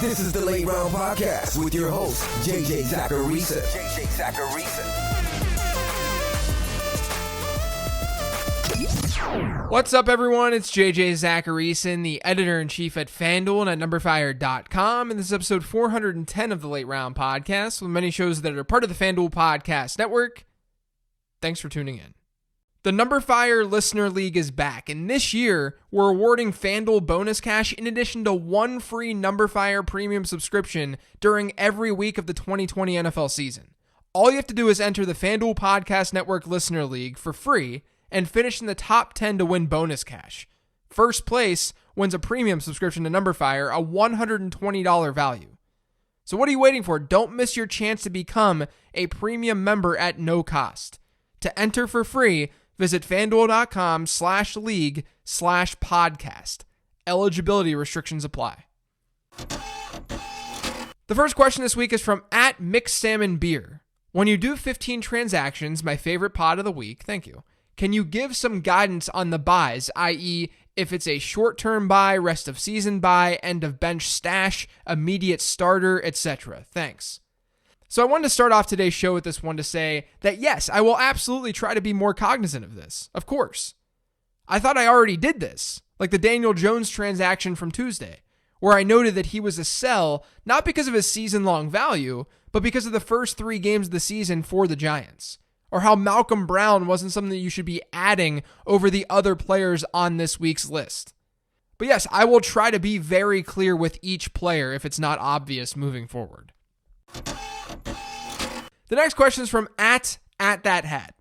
This is the Late Round Podcast with your host, JJ Zacharisa. What's up, everyone? It's JJ Zacharisa, the editor-in-chief at FanDuel and at numberfire.com, and this is episode 410 of the Late Round Podcast, with many shows that are part of the FanDuel Podcast Network. Thanks for tuning in. The Number Fire Listener League is back, and this year, we're awarding FanDuel bonus cash in addition to one free Number Fire premium subscription during every week of the 2020 NFL season. All you have to do is enter the FanDuel Podcast Network Listener League for free and finish in the top 10 to win bonus cash. First place wins a premium subscription to Number Fire, a $120 value. So what are you waiting for? Don't miss your chance to become a premium member at no cost. To enter for free, visit fanduel.com/league/podcast. Eligibility restrictions apply. The first question this week is from @MixedSalmonBeer. When you do 15 transactions, my favorite pod of the week, thank you, can you give some guidance on the buys, i.e., if it's a short-term buy, rest of season buy, end of bench stash, immediate starter, etc.? Thanks. So I wanted to start off today's show with this one to say that yes, I will absolutely try to be more cognizant of this. Of course. I thought I already did this, like the Daniel Jones transaction from Tuesday, where I noted that he was a sell, not because of his season-long value, but because of the first 3 games of the season for the Giants, or how Malcolm Brown wasn't something that you should be adding over the other players on this week's list. But yes, I will try to be very clear with each player if it's not obvious moving forward. The next question is from @thathat.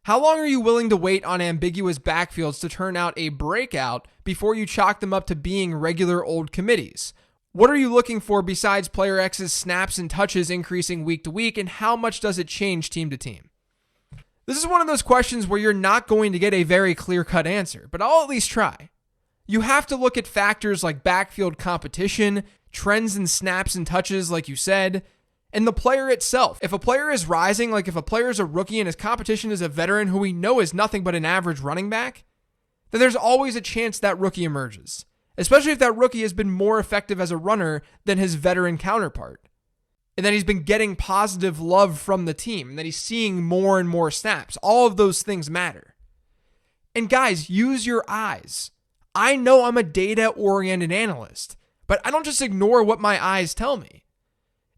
How long are you willing to wait on ambiguous backfields to turn out a breakout before you chalk them up to being regular old committees? What are you looking for besides player X's snaps and touches increasing week to week, and how much does it change team to team? This is one of those questions where you're not going to get a very clear-cut answer, but I'll at least try. You have to look at factors like backfield competition, trends in snaps and touches like you said, and the player itself. If a player is rising, like if a player is a rookie and his competition is a veteran who we know is nothing but an average running back, then there's always a chance that rookie emerges, especially if that rookie has been more effective as a runner than his veteran counterpart, and that he's been getting positive love from the team, and that he's seeing more and more snaps. All of those things matter. And guys, use your eyes. I know I'm a data-oriented analyst, but I don't just ignore what my eyes tell me.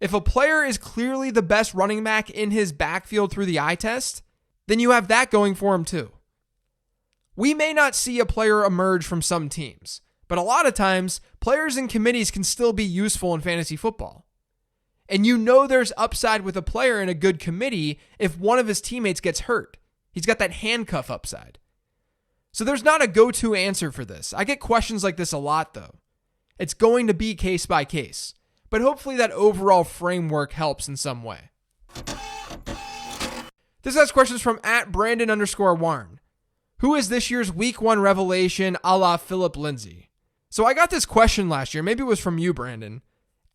If a player is clearly the best running back in his backfield through the eye test, then you have that going for him too. We may not see a player emerge from some teams, but a lot of times, players and committees can still be useful in fantasy football. And you know there's upside with a player in a good committee if one of his teammates gets hurt. He's got that handcuff upside. So there's not a go-to answer for this. I get questions like this a lot though. It's going to be case by case. But hopefully that overall framework helps in some way. This next question is from @Brandon_Warren. Who is this year's week 1 revelation a la Philip Lindsay? So I got this question last year. Maybe it was from you, Brandon.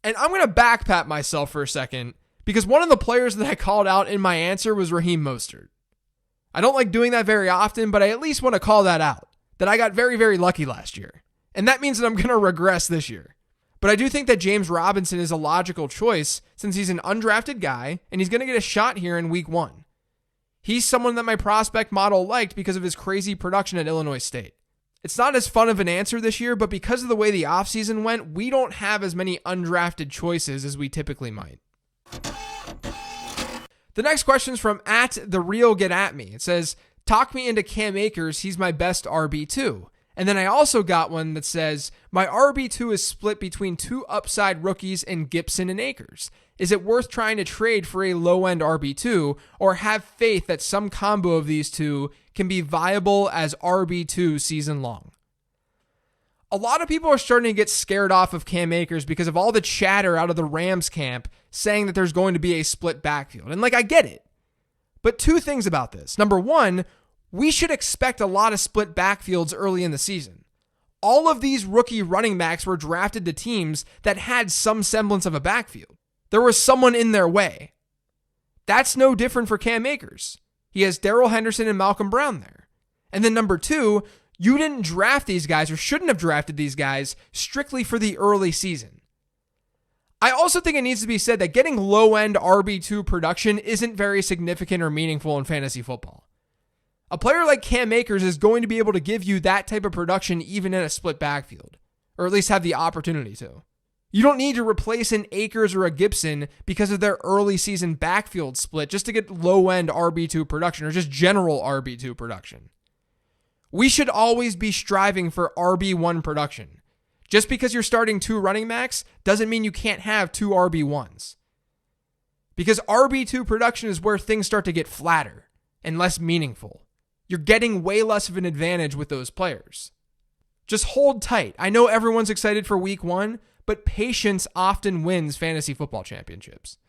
And I'm going to backpat myself for a second because one of the players that I called out in my answer was Raheem Mostert. I don't like doing that very often, but I at least want to call that out, that I got very, very lucky last year. And that means that I'm going to regress this year. But I do think that James Robinson is a logical choice since he's an undrafted guy and he's going to get a shot here in week 1. He's someone that my prospect model liked because of his crazy production at Illinois State. It's not as fun of an answer this year, but because of the way the offseason went, we don't have as many undrafted choices as we typically might. The next question is from @TheRealGetAtMe. It says, talk me into Cam Akers, he's my best RB2. And then I also got one that says, my RB2 is split between 2 upside rookies in Gibson and Akers. Is it worth trying to trade for a low-end RB2 or have faith that some combo of these two can be viable as RB2 season long? A lot of people are starting to get scared off of Cam Akers because of all the chatter out of the Rams camp saying that there's going to be a split backfield. And I get it. But 2 things about this. Number 1, we should expect a lot of split backfields early in the season. All of these rookie running backs were drafted to teams that had some semblance of a backfield. There was someone in their way. That's no different for Cam Akers. He has Darrell Henderson and Malcolm Brown there. And then number 2, you didn't draft these guys or shouldn't have drafted these guys strictly for the early season. I also think it needs to be said that getting low-end RB2 production isn't very significant or meaningful in fantasy football. A player like Cam Akers is going to be able to give you that type of production even in a split backfield, or at least have the opportunity to. You don't need to replace an Akers or a Gibson because of their early season backfield split just to get low-end RB2 production or just general RB2 production. We should always be striving for RB1 production. Just because you're starting 2 running backs doesn't mean you can't have 2 RB1s. Because RB2 production is where things start to get flatter and less meaningful. You're getting way less of an advantage with those players. Just hold tight. I know everyone's excited for week 1, but patience often wins fantasy football championships.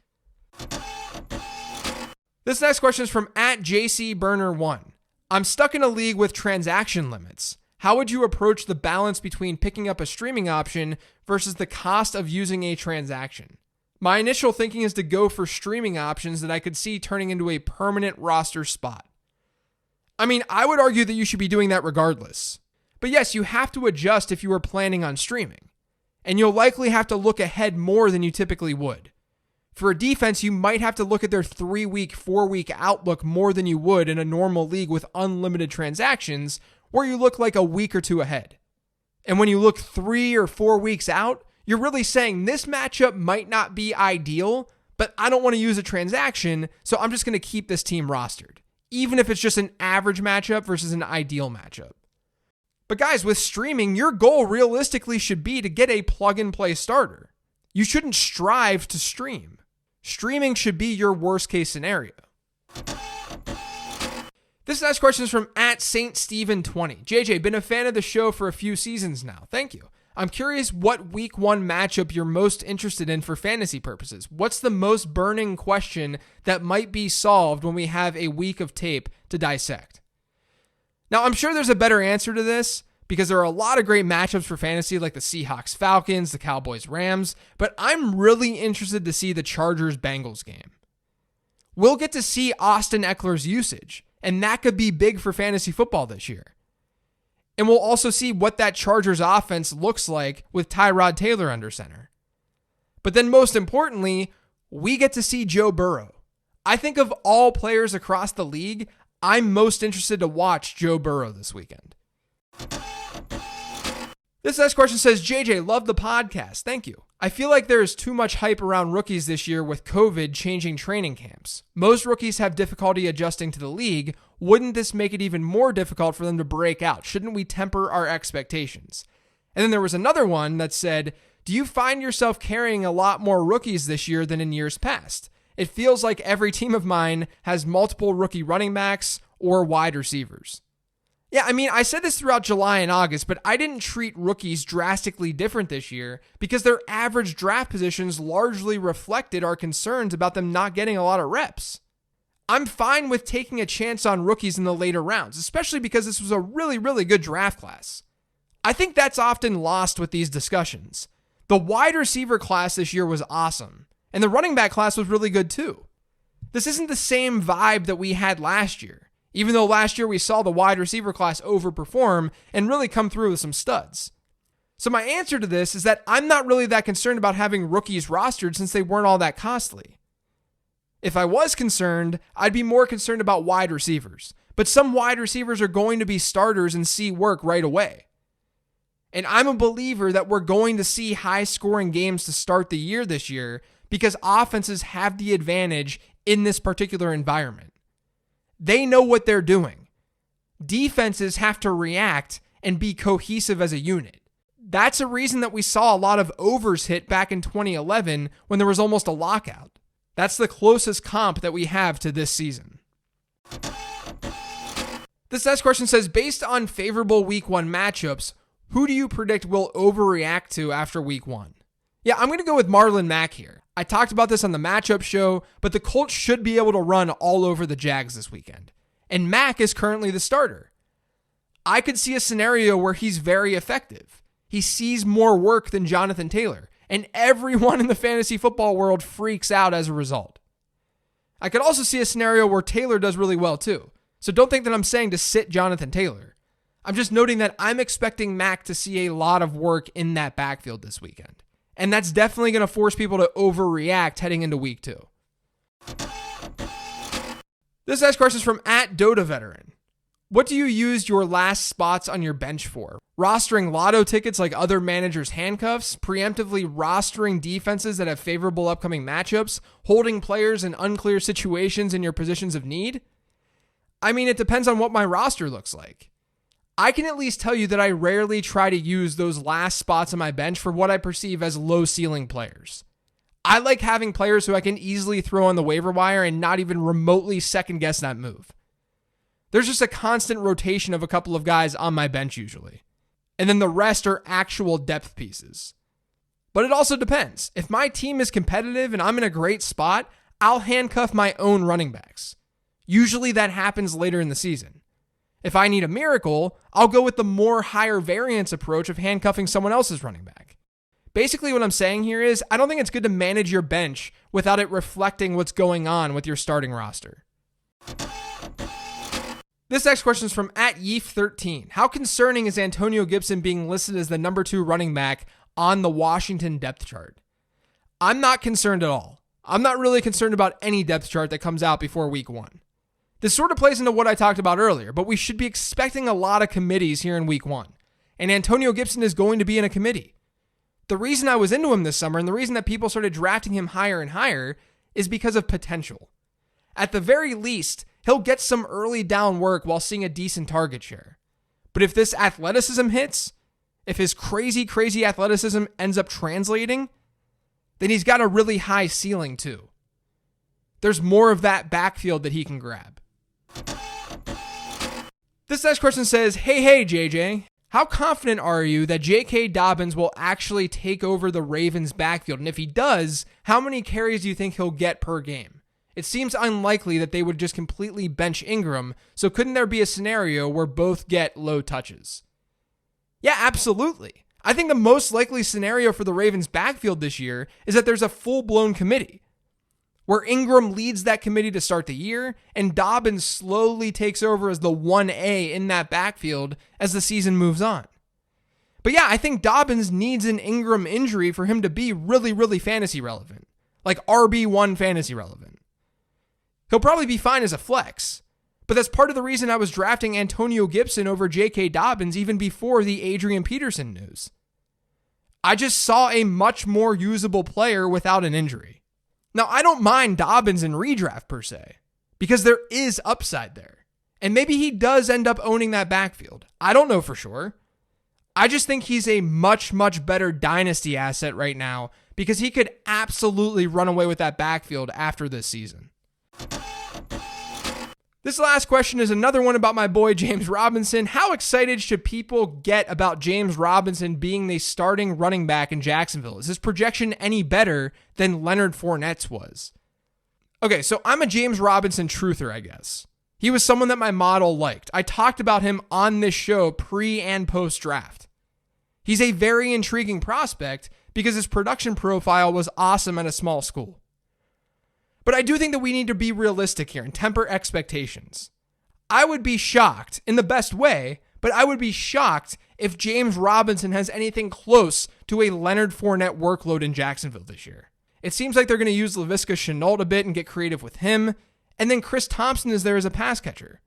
This next question is from @JCBurner1. I'm stuck in a league with transaction limits. How would you approach the balance between picking up a streaming option versus the cost of using a transaction? My initial thinking is to go for streaming options that I could see turning into a permanent roster spot. I mean, I would argue that you should be doing that regardless. But yes, you have to adjust if you are planning on streaming. And you'll likely have to look ahead more than you typically would. For a defense, you might have to look at their 3-week, 4-week outlook more than you would in a normal league with unlimited transactions, where you look like a week or 2 ahead. And when you look 3 or 4 weeks out, you're really saying this matchup might not be ideal, but I don't want to use a transaction, so I'm just going to keep this team rostered, even if it's just an average matchup versus an ideal matchup. But guys, with streaming, your goal realistically should be to get a plug-and-play starter. You shouldn't strive to stream. Streaming should be your worst-case scenario. This next question is from @SaintSteven20. JJ, been a fan of the show for a few seasons now. Thank you. I'm curious what week 1 matchup you're most interested in for fantasy purposes. What's the most burning question that might be solved when we have a week of tape to dissect? Now, I'm sure there's a better answer to this because there are a lot of great matchups for fantasy like the Seahawks-Falcons, the Cowboys-Rams, but I'm really interested to see the Chargers-Bengals game. We'll get to see Austin Eckler's usage, and that could be big for fantasy football this year. And we'll also see what that Chargers offense looks like with Tyrod Taylor under center. But then most importantly, we get to see Joe Burrow. I think of all players across the league, I'm most interested to watch Joe Burrow this weekend. This next question says, JJ, love the podcast. Thank you. I feel like there is too much hype around rookies this year with COVID changing training camps. Most rookies have difficulty adjusting to the league. Wouldn't this make it even more difficult for them to break out? Shouldn't we temper our expectations? And then there was another one that said, do you find yourself carrying a lot more rookies this year than in years past? It feels like every team of mine has multiple rookie running backs or wide receivers. Yeah, I mean, I said this throughout July and August, but I didn't treat rookies drastically different this year because their average draft positions largely reflected our concerns about them not getting a lot of reps. I'm fine with taking a chance on rookies in the later rounds, especially because this was a really, really good draft class. I think that's often lost with these discussions. The wide receiver class this year was awesome, and the running back class was really good too. This isn't the same vibe that we had last year. Even though last year we saw the wide receiver class overperform and really come through with some studs. So my answer to this is that I'm not really that concerned about having rookies rostered since they weren't all that costly. If I was concerned, I'd be more concerned about wide receivers. But some wide receivers are going to be starters and see work right away. And I'm a believer that we're going to see high-scoring games to start the year this year because offenses have the advantage in this particular environment. They know what they're doing. Defenses have to react and be cohesive as a unit. That's a reason that we saw a lot of overs hit back in 2011 when there was almost a lockout. That's the closest comp that we have to this season. This next question says, based on favorable week 1 matchups, who do you predict will overreact to after week 1? Yeah, I'm going to go with Marlon Mack here. I talked about this on the matchup show, but the Colts should be able to run all over the Jags this weekend. And Mack is currently the starter. I could see a scenario where he's very effective. He sees more work than Jonathan Taylor, and everyone in the fantasy football world freaks out as a result. I could also see a scenario where Taylor does really well too. So don't think that I'm saying to sit Jonathan Taylor. I'm just noting that I'm expecting Mack to see a lot of work in that backfield this weekend. And that's definitely going to force people to overreact heading into week 2. This next question is from @DotaVeteran. What do you use your last spots on your bench for? Rostering lotto tickets like other managers' handcuffs, preemptively rostering defenses that have favorable upcoming matchups, holding players in unclear situations in your positions of need? I mean, it depends on what my roster looks like. I can at least tell you that I rarely try to use those last spots on my bench for what I perceive as low ceiling players. I like having players who I can easily throw on the waiver wire and not even remotely second guess that move. There's just a constant rotation of a couple of guys on my bench usually. And then the rest are actual depth pieces. But it also depends. If my team is competitive and I'm in a great spot, I'll handcuff my own running backs. Usually that happens later in the season. If I need a miracle, I'll go with the more higher variance approach of handcuffing someone else's running back. Basically what I'm saying here is I don't think it's good to manage your bench without it reflecting what's going on with your starting roster. This next question is from @Yeef13. How concerning is Antonio Gibson being listed as the number 2 running back on the Washington depth chart? I'm not concerned at all. I'm not really concerned about any depth chart that comes out before week 1. This sort of plays into what I talked about earlier, but we should be expecting a lot of committees here in week 1. And Antonio Gibson is going to be in a committee. The reason I was into him this summer and the reason that people started drafting him higher and higher is because of potential. At the very least, he'll get some early down work while seeing a decent target share. But if this athleticism hits, if his crazy athleticism ends up translating, then he's got a really high ceiling too. There's more of that backfield that he can grab. This next question says, Hey, JJ, how confident are you that J.K. Dobbins will actually take over the Ravens backfield? And if he does, how many carries do you think he'll get per game? It seems unlikely that they would just completely bench Ingram, so couldn't there be a scenario where both get low touches? Yeah, absolutely. I think the most likely scenario for the Ravens backfield this year is that there's a full-blown committee, where Ingram leads that committee to start the year, and Dobbins slowly takes over as the 1A in that backfield as the season moves on. But yeah, I think Dobbins needs an Ingram injury for him to be really fantasy relevant. Like RB1 fantasy relevant. He'll probably be fine as a flex, but that's part of the reason I was drafting Antonio Gibson over J.K. Dobbins even before the Adrian Peterson news. I just saw a much more usable player without an injury. Now, I don't mind Dobbins in redraft per se, because there is upside there. And maybe he does end up owning that backfield. I don't know for sure. I just think he's a much better dynasty asset right now because he could absolutely run away with that backfield after this season. This last question is another one about my boy James Robinson. How excited should people get about James Robinson being the starting running back in Jacksonville? Is his projection any better than Leonard Fournette's was? Okay, so I'm a James Robinson truther, I guess. He was someone that my model liked. I talked about him on this show pre and post draft. He's a very intriguing prospect because his production profile was awesome at a small school. But I do think that we need to be realistic here and temper expectations. I would be shocked, in the best way, but I would be shocked if James Robinson has anything close to a Leonard Fournette workload in Jacksonville this year. It seems like they're going to use Laviska Shenault a bit and get creative with him, and then Chris Thompson is there as a pass catcher.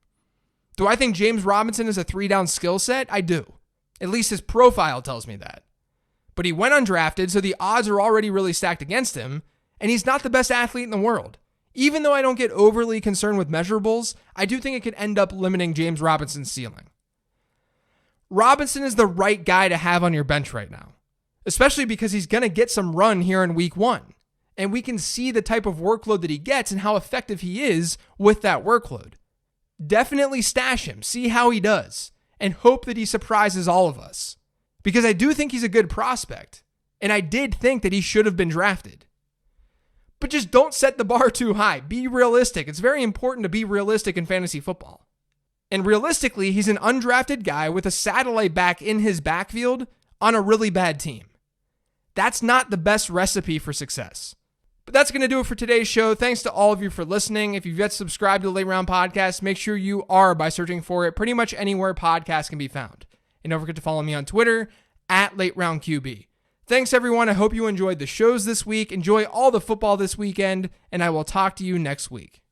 Do I think James Robinson is a 3-down skill set? I do. At least his profile tells me that. But he went undrafted, so the odds are already really stacked against him, and he's not the best athlete in the world. Even though I don't get overly concerned with measurables, I do think it could end up limiting James Robinson's ceiling. Robinson is the right guy to have on your bench right now, especially because he's going to get some run here in week 1. And we can see the type of workload that he gets and how effective he is with that workload. Definitely stash him, see how he does, and hope that he surprises all of us. Because I do think he's a good prospect, and I did think that he should have been drafted. But just don't set the bar too high. Be realistic. It's very important to be realistic in fantasy football. And realistically, he's an undrafted guy with a satellite back in his backfield on a really bad team. That's not the best recipe for success. But that's going to do it for today's show. Thanks to all of you for listening. If you've yet subscribed to the Late Round Podcast, make sure you are by searching for it pretty much anywhere podcasts can be found. And don't forget to follow me on Twitter @LateRoundQB. Thanks, everyone. I hope you enjoyed the shows this week. Enjoy all the football this weekend, and I will talk to you next week.